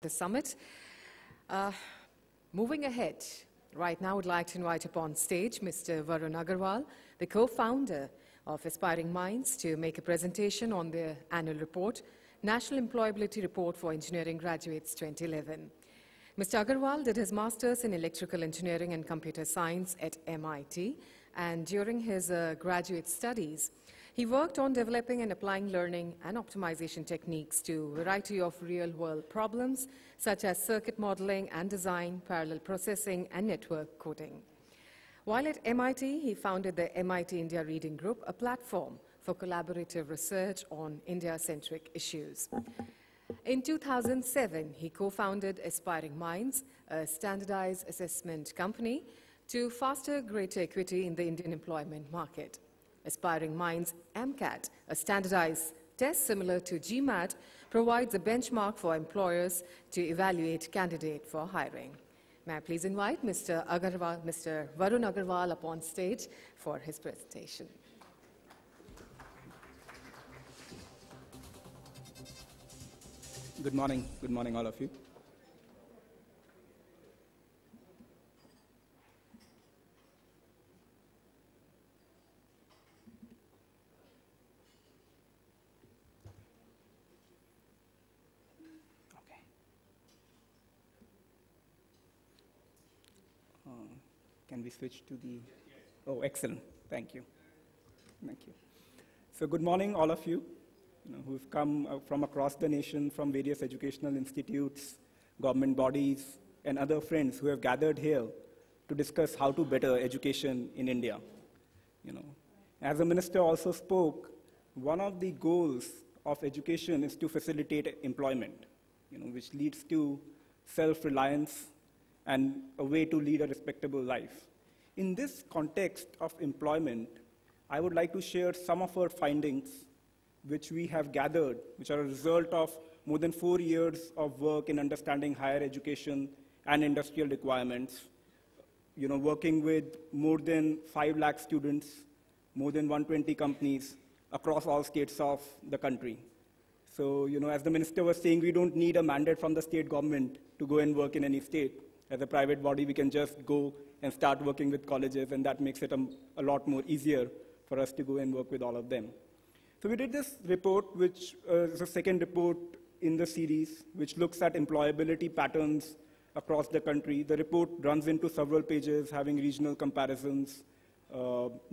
the summit. Moving ahead, right now I would like to invite upon stage Mr. Varun Aggarwal, the co-founder of Aspiring Minds, to make a presentation on the annual report, National Employability Report for Engineering Graduates 2011. Mr. Aggarwal did his master's in electrical engineering and computer science at MIT, and during his graduate studies, he worked on developing and applying learning and optimization techniques to a variety of real-world problems, such as circuit modeling and design, parallel processing, and network coding. While at MIT, he founded the MIT India Reading Group, a platform for collaborative research on India-centric issues. In 2007, he co-founded Aspiring Minds, a standardized assessment company, to foster greater equity in the Indian employment market. Aspiring Minds MCAT, a standardized test similar to GMAT, provides a benchmark for employers to evaluate candidates for hiring. May I please invite Mr. Varun Aggarwal upon stage for his presentation. Good morning all of you. Can we switch to the, oh, excellent, thank you. Thank you. So good morning, all of you, who've come from across the nation, from various educational institutes, government bodies, and other friends who have gathered here to discuss how to better education in India. As the minister also spoke, one of the goals of education is to facilitate employment, which leads to self-reliance and a way to lead a respectable life. In this context of employment, I would like to share some of our findings which we have gathered, which are a result of more than 4 years of work in understanding higher education and industrial requirements, working with more than 5 lakh students, more than 120 companies across all states of the country. So, as the minister was saying, we don't need a mandate from the state government to go and work in any state. As a private body, we can just go and start working with colleges, and that makes it a lot more easier for us to go and work with all of them. So we did this report, which is the second report in the series, which looks at employability patterns across the country. The report runs into several pages, having regional comparisons,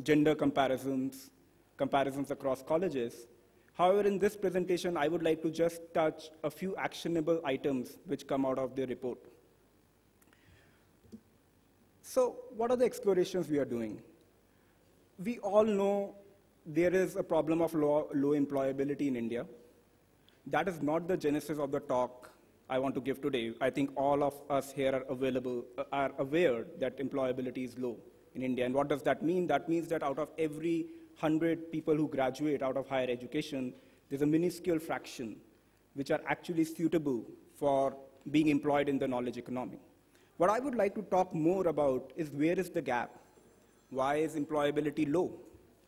gender comparisons, comparisons across colleges. However, in this presentation, I would like to just touch a few actionable items which come out of the report. So what are the explorations we are doing? We all know there is a problem of low employability in India. That is not the genesis of the talk I want to give today. I think all of us here are aware that employability is low in India. And what does that mean? That means that out of every 100 people who graduate out of higher education, there's a minuscule fraction which are actually suitable for being employed in the knowledge economy. What I would like to talk more about is where is the gap? Why is employability low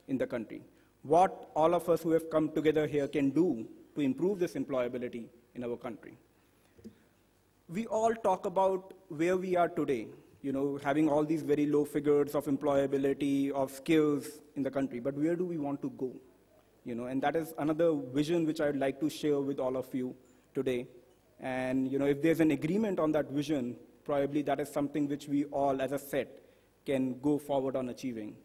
in the country? What all of us who have come together here can do to improve this employability in our country. We all talk about where we are today, having all these very low figures of employability, of skills in the country, but where do we want to go? And that is another vision which I would like to share with all of you today. And if there's an agreement on that vision, probably that is something which we all, as a set, can go forward on achieving.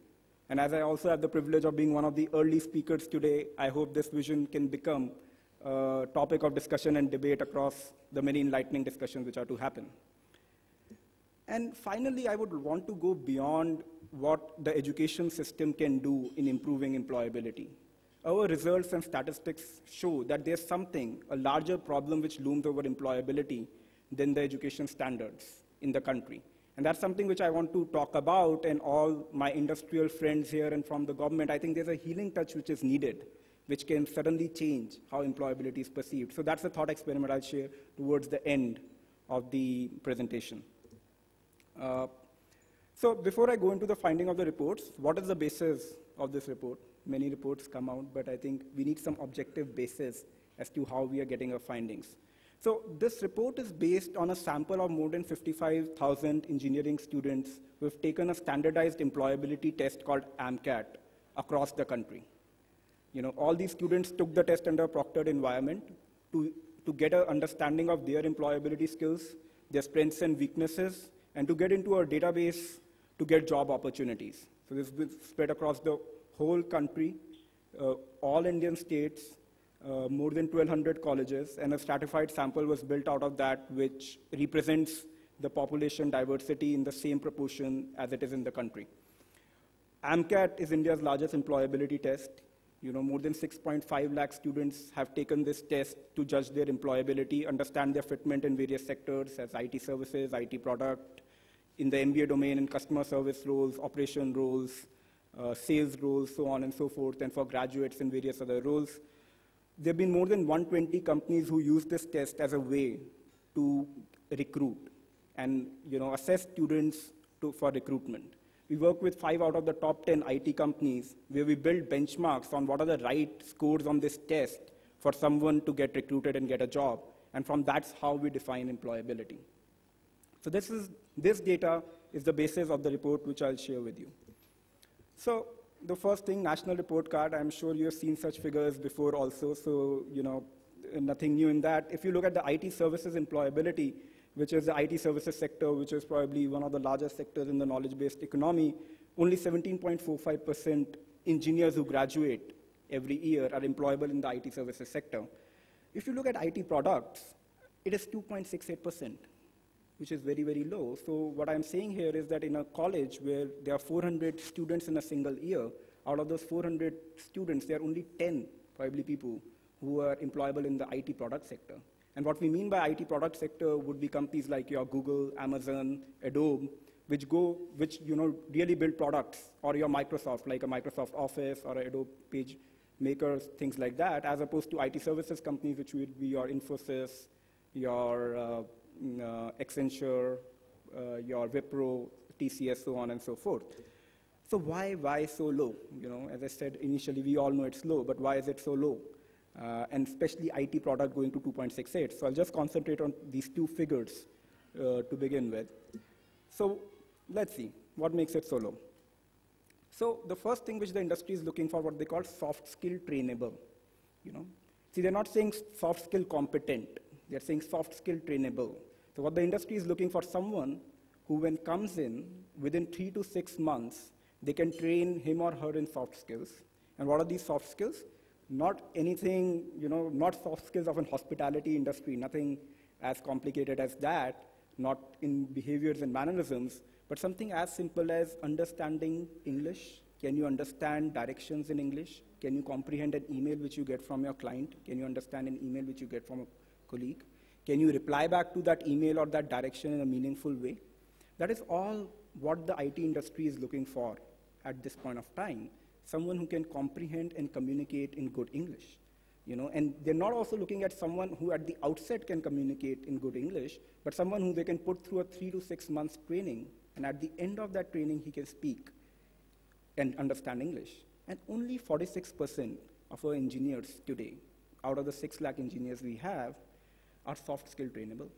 And as I also have the privilege of being one of the early speakers today, I hope this vision can become a topic of discussion and debate across the many enlightening discussions which are to happen. And finally, I would want to go beyond what the education system can do in improving employability. Our results and statistics show that there's something, a larger problem which looms over employability than the education standards in the country. And that's something which I want to talk about, and all my industrial friends here and from the government, I think there's a healing touch which is needed, which can suddenly change how employability is perceived. So that's a thought experiment I'll share towards the end of the presentation. So before I go into the finding of the reports, what is the basis of this report? Many reports come out, but I think we need some objective basis as to how we are getting our findings. So this report is based on a sample of more than 55,000 engineering students who have taken a standardized employability test called AMCAT across the country. All these students took the test under a proctored environment to get an understanding of their employability skills, their strengths and weaknesses, and to get into a database to get job opportunities. So this is spread across the whole country, all Indian states, more than 1,200 colleges, and a stratified sample was built out of that, which represents the population diversity in the same proportion as it is in the country. AMCAT is India's largest employability test. More than 6.5 lakh students have taken this test to judge their employability, understand their fitment in various sectors as IT services, IT product, in the MBA domain, in customer service roles, operation roles, sales roles, so on and so forth, and for graduates in various other roles. There have been more than 120 companies who use this test as a way to recruit and assess students for recruitment. We work with 5 out of the top 10 IT companies where we build benchmarks on what are the right scores on this test for someone to get recruited and get a job. And from that's how we define employability. So this data is the basis of the report which I'll share with you. So the first thing, national report card, I'm sure you have seen such figures before also, so nothing new in that. If you look at the IT services employability, which is the IT services sector, which is probably one of the largest sectors in the knowledge-based economy, only 17.45% engineers who graduate every year are employable in the IT services sector. If you look at IT products, it is 2.68%, which is very, very low. So what I'm saying here is that in a college where there are 400 students in a single year, out of those 400 students, there are only 10 probably people who are employable in the IT product sector. And what we mean by IT product sector would be companies like your Google, Amazon, Adobe, which really build products, or your Microsoft, like a Microsoft Office or Adobe Page Makers, things like that, as opposed to IT services companies, which would be your Infosys, your Accenture, your Wipro, TCS, so on and so forth. So why so low? As I said initially, we all know it's low, but why is it so low? And especially IT product going to 2.68. So I'll just concentrate on these two figures to begin with. So let's see, what makes it so low? So the first thing which the industry is looking for, what they call soft skill trainable. See, they're not saying soft skill competent, they're saying soft skill trainable. So what the industry is looking for, someone who when comes in, within 3 to 6 months, they can train him or her in soft skills. And what are these soft skills? Not anything, not soft skills of an hospitality industry, nothing as complicated as that, not in behaviors and mannerisms, but something as simple as understanding English. Can you understand directions in English? Can you comprehend an email which you get from your client? Can you understand an email which you get from a colleague? Can you reply back to that email or that direction in a meaningful way? That is all what the IT industry is looking for at this point of time. Someone who can comprehend and communicate in good English. And they're not also looking at someone who at the outset can communicate in good English, but someone who they can put through a 3 to 6 months training, and at the end of that training, he can speak and understand English. And only 46% of our engineers today, out of the 6 lakh engineers we have, are soft skill trainable.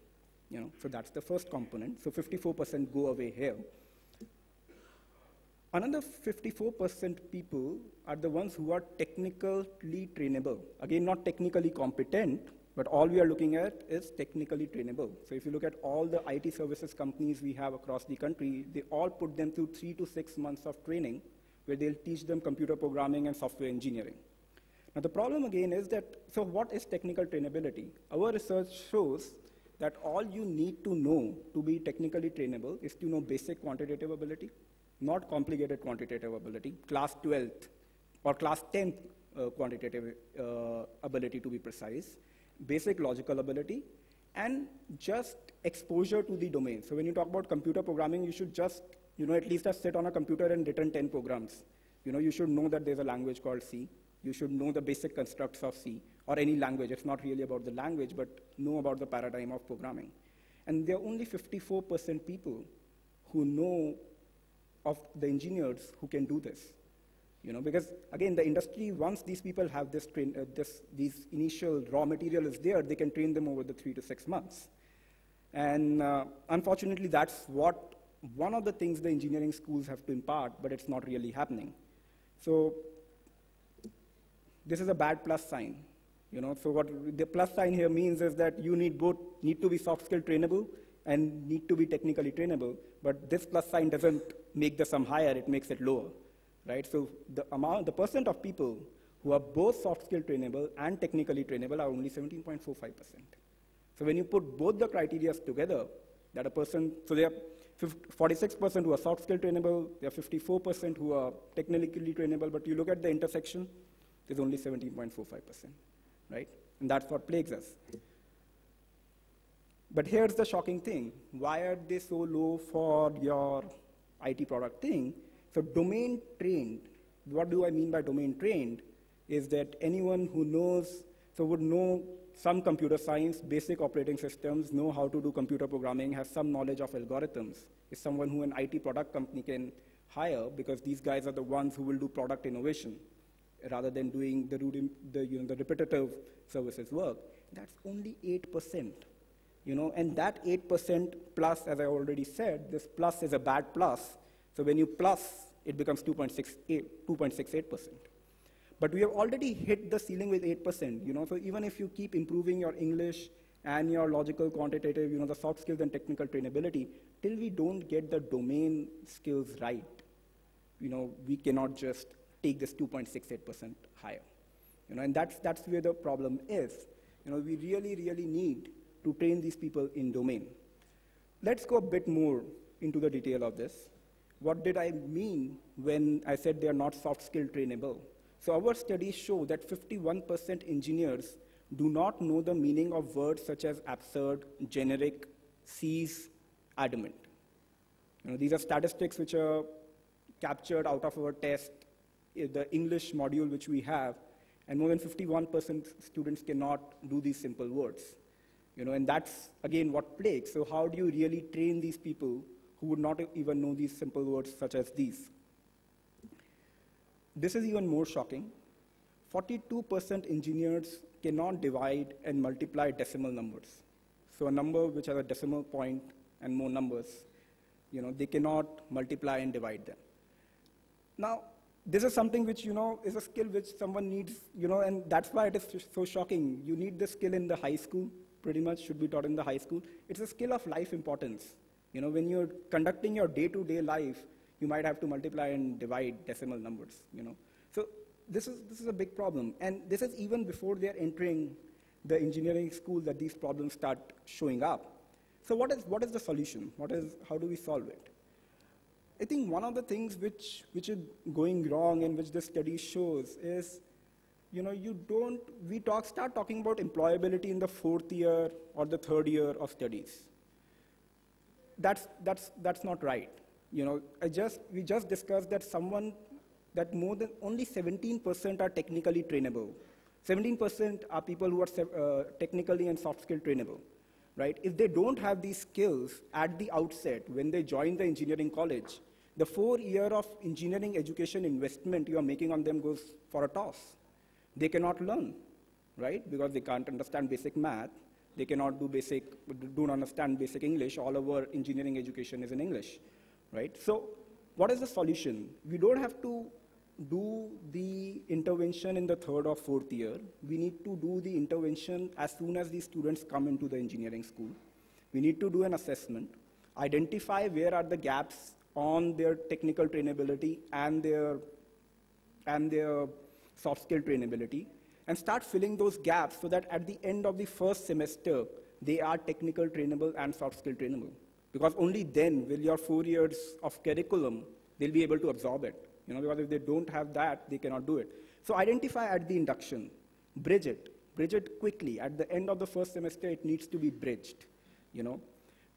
So that's the first component. So 54% go away here. Another 54% people are the ones who are technically trainable. Again, not technically competent, but all we are looking at is technically trainable. So if you look at all the IT services companies we have across the country, they all put them through 3 to 6 months of training where they'll teach them computer programming and software engineering. Now the problem again is that, so what is technical trainability? Our research shows that all you need to know to be technically trainable is to know basic quantitative ability, not complicated quantitative ability, class 12th or class 10th quantitative ability to be precise, basic logical ability, and just exposure to the domain. So when you talk about computer programming, you should just, at least have sit on a computer and written 10 programs. You should know that there's a language called C. You should know the basic constructs of C, or any language. It's not really about the language, but know about the paradigm of programming. And there are only 54% people who know of the engineers who can do this. Because again, the industry, once these people have these initial raw material is there, they can train them over the 3 to 6 months. And unfortunately, that's one of the things the engineering schools have to impart, but it's not really happening. So this is a bad plus sign. So what the plus sign here means is that you need to be soft skill trainable and need to be technically trainable, but this plus sign doesn't make the sum higher, it makes it lower, right? So the percent of people who are both soft skill trainable and technically trainable are only 17.45%. So when you put both the criteria together, that a person, so there are 46% who are soft skill trainable, there are 54% who are technically trainable, but you look at the intersection, there's only 17.45%, right? And that's what plagues us. But here's the shocking thing. Why are they so low for your IT product thing? So domain trained, what do I mean by domain trained, is that anyone who knows, so would know some computer science, basic operating systems, know how to do computer programming, has some knowledge of algorithms, is someone who an IT product company can hire, because these guys are the ones who will do product innovation rather than doing the repetitive services work. That's only 8%. And that 8% plus, as I already said, this plus is a bad plus. So when you plus, it becomes 2.68%. But we have already hit the ceiling with 8%. So even if you keep improving your English and your logical, quantitative, the soft skills and technical trainability, till we don't get the domain skills right, we cannot just take this 2.68% higher. And that's where the problem is. We really, really need to train these people in domain. Let's go a bit more into the detail of this. What did I mean when I said they are not soft skill trainable? So our studies show that 51% engineers do not know the meaning of words such as absurd, generic, cease, adamant. These are statistics which are captured out of our test, the English module which we have, and more than 51% students cannot do these simple words. And that's, again, what plagues. So how do you really train these people who would not even know these simple words such as these? This is even more shocking. 42% engineers cannot divide and multiply decimal numbers. So a number which has a decimal point and more numbers, they cannot multiply and divide them. Now, this is something which, is a skill which someone needs, and that's why it is so shocking. You need this skill in the high school, pretty much should be taught in the high school. It's a skill of life importance. When you're conducting your day-to-day life, you might have to multiply and divide decimal numbers, So this is a big problem. And this is even before they're entering the engineering school that these problems start showing up. So what is the solution? How do we solve it? I think one of the things which is going wrong and which the study shows is, we start talking about employability in the 4th year or the 3rd year of studies. That's not right. We just discussed that more than only 17% are technically trainable. 17% are people who are technically and soft skill trainable, right? If they don't have these skills at the outset, when they join the engineering college, the 4 year of engineering education investment you are making on them goes for a toss. They cannot learn, right? Because they can't understand basic math. They cannot don't understand basic English. All of our engineering education is in English, right? So what is the solution? We don't have to do the intervention in the 3rd or 4th year. We need to do the intervention as soon as these students come into the engineering school. We need to do an assessment, identify where are the gaps on their technical trainability and their soft skill trainability, and start filling those gaps so that at the end of the 1st semester, they are technical trainable and soft skill trainable. Because only then will your 4 years of curriculum, they'll be able to absorb it. Because if they don't have that, they cannot do it. So identify at the induction, bridge it quickly. At the end of the 1st semester, it needs to be bridged.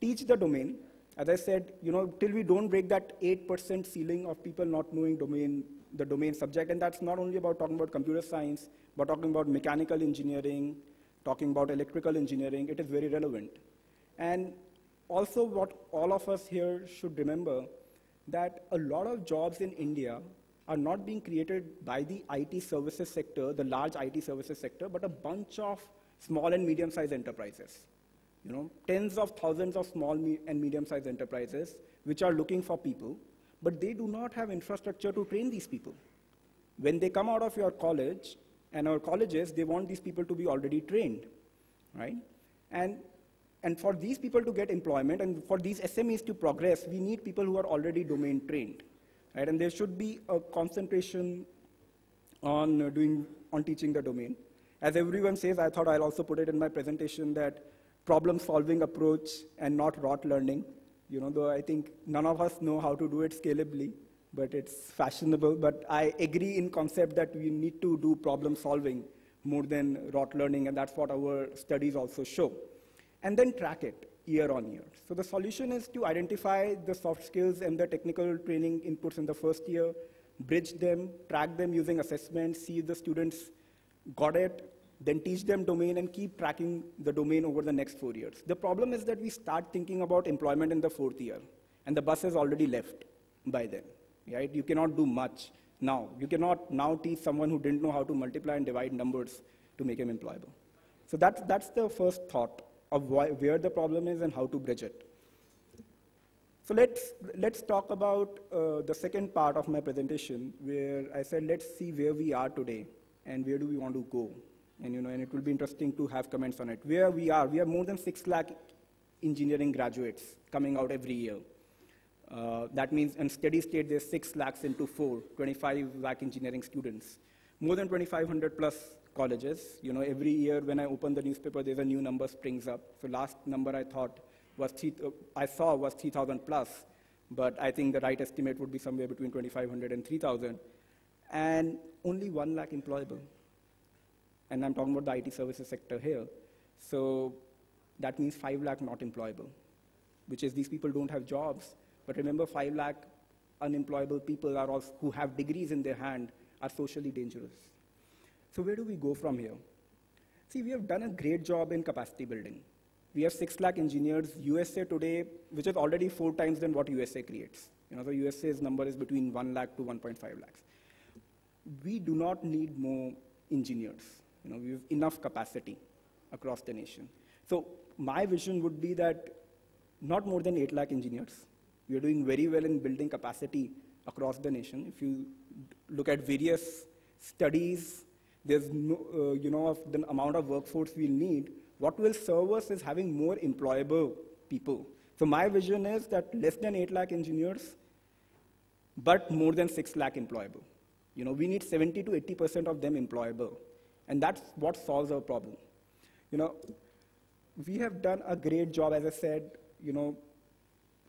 Teach the domain. As I said, till we don't break that 8% ceiling of people not knowing the domain subject, and that's not only about talking about computer science, but talking about mechanical engineering, talking about electrical engineering, it is very relevant. And also what all of us here should remember, that a lot of jobs in India are not being created by the IT services sector, the large IT services sector, but a bunch of small and medium-sized enterprises. Tens of thousands of small and medium-sized enterprises which are looking for people, but they do not have infrastructure to train these people. When they come out of your college and our colleges, they want these people to be already trained, right? And for these people to get employment and for these SMEs to progress, we need people who are already domain trained, right? And there should be a concentration on teaching the domain. As everyone says, I thought I'll also put it in my presentation that problem-solving approach and not rote learning. Though I think none of us know how to do it scalably, but it's fashionable. But I agree in concept that we need to do problem-solving more than rote learning, and that's what our studies also show. And then track it year on year. So the solution is to identify the soft skills and the technical training inputs in the first year, bridge them, track them using assessments, see if the students got it, then teach them domain and keep tracking the domain over the next 4 years. The problem is that we start thinking about employment in the 4th year, and the bus has already left by then, right? You cannot do much now. You cannot now teach someone who didn't know how to multiply and divide numbers to make him employable. So that's the first thought of where the problem is and how to bridge it. So let's talk about the second part of my presentation, where I said, let's see where we are today and where do we want to go. And, and it will be interesting to have comments on it. Where we are more than 6 lakh engineering graduates coming out every year. That means in steady state, there's 6 lakhs into 4, 25 lakh engineering students. More than 2,500 plus colleges. Every year when I open the newspaper, there's a new number springs up. So last number I saw was 3,000 plus, but I think the right estimate would be somewhere between 2,500 and 3,000. And only 1 lakh employable. And I'm talking about the IT services sector here. So that means 5 lakh not employable, which is these people don't have jobs. But remember, 5 lakh unemployable people are also, who have degrees in their hand are socially dangerous. So where do we go from here? See, we have done a great job in capacity building. We have 6 lakh engineers. USA today, which is already 4 times than what USA creates. The USA's number is between 1 lakh to 1.5 lakhs. We do not need more engineers. We have enough capacity across the nation. So my vision would be that not more than 8 lakh engineers. We are doing very well in building capacity across the nation. If you look at various studies, there's no, of the amount of workforce we'll need. What will serve us is having more employable people. So my vision is that less than 8 lakh engineers, but more than 6 lakh employable. We need 70 to 80% of them employable. And that's what solves our problem. We have done a great job, as I said,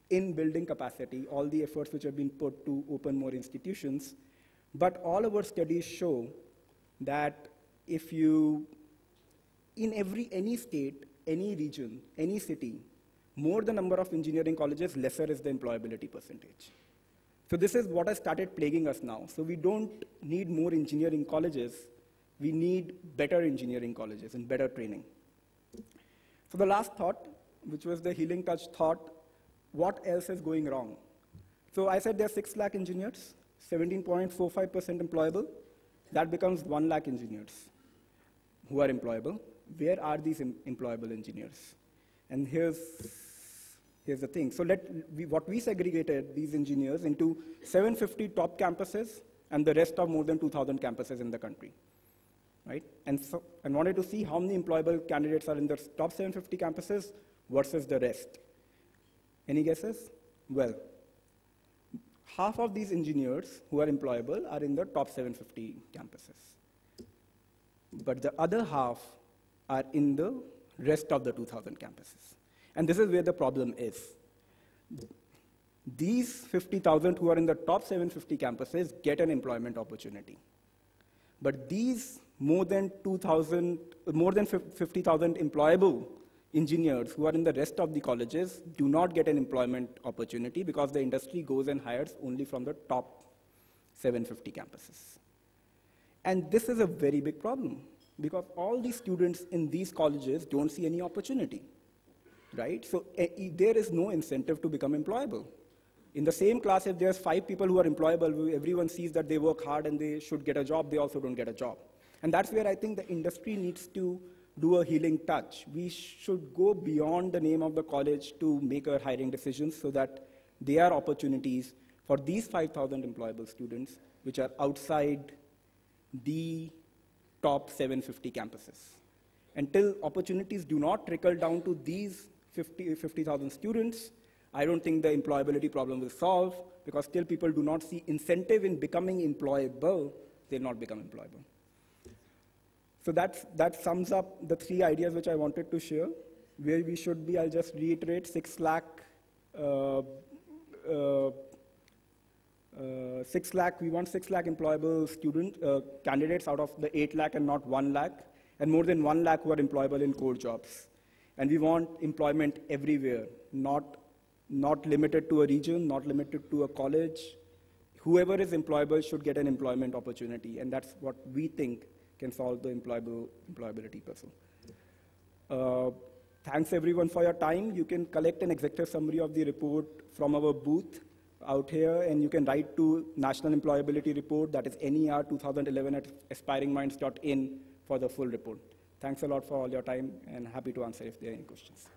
in building capacity, all the efforts which have been put to open more institutions. But all our studies show that if you, in any state, any region, any city, more the number of engineering colleges, lesser is the employability percentage. So this is what has started plaguing us now. So we don't need more engineering colleges. We need better engineering colleges and better training. So the last thought, which was the healing touch thought, what else is going wrong? So I said there are 6 lakh engineers, 17.45% employable. That becomes 1 lakh engineers who are employable. Where are these employable engineers? And here's the thing. So what we segregated these engineers into 750 top campuses and the rest of more than 2,000 campuses in the country. Right? And so I wanted to see how many employable candidates are in the top 750 campuses versus the rest. Any guesses? Well, half of these engineers who are employable are in the top 750 campuses. But the other half are in the rest of the 2,000 campuses. And this is where the problem is. These 50,000 who are in the top 750 campuses get an employment opportunity. But these more than 50,000 employable engineers who are in the rest of the colleges do not get an employment opportunity because the industry goes and hires only from the top 750 campuses. And this is a very big problem because all these students in these colleges don't see any opportunity, right? So there is no incentive to become employable. In the same class, if there's 5 people who are employable, everyone sees that they work hard and they should get a job, they also don't get a job. And that's where I think the industry needs to do a healing touch. We should go beyond the name of the college to make our hiring decisions so that there are opportunities for these 5,000 employable students which are outside the top 750 campuses. Until opportunities do not trickle down to these 50,000 students, I don't think the employability problem will solve, because still people do not see incentive in becoming employable, they'll not become employable. So that sums up the 3 ideas which I wanted to share. Where we should be, I'll just reiterate, 6 lakh, we want 6 lakh employable candidates out of the 8 lakh and not 1 lakh, and more than 1 lakh who are employable in core jobs. And we want employment everywhere, not limited to a region, not limited to a college. Whoever is employable should get an employment opportunity, and that's what we think can solve the employability puzzle. Thanks everyone for your time. You can collect an executive summary of the report from our booth out here, and you can write to National Employability Report, that is NER 2011@aspiringminds.in for the full report. Thanks a lot for all your time, and happy to answer if there are any questions.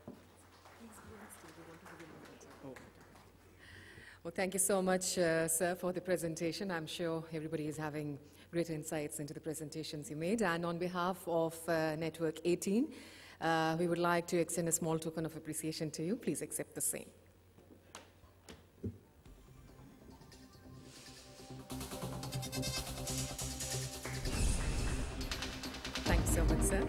Well, thank you so much, sir, for the presentation. I'm sure everybody is having great insights into the presentations you made. And on behalf of Network 18, we would like to extend a small token of appreciation to you. Please accept the same. Thanks so much, sir.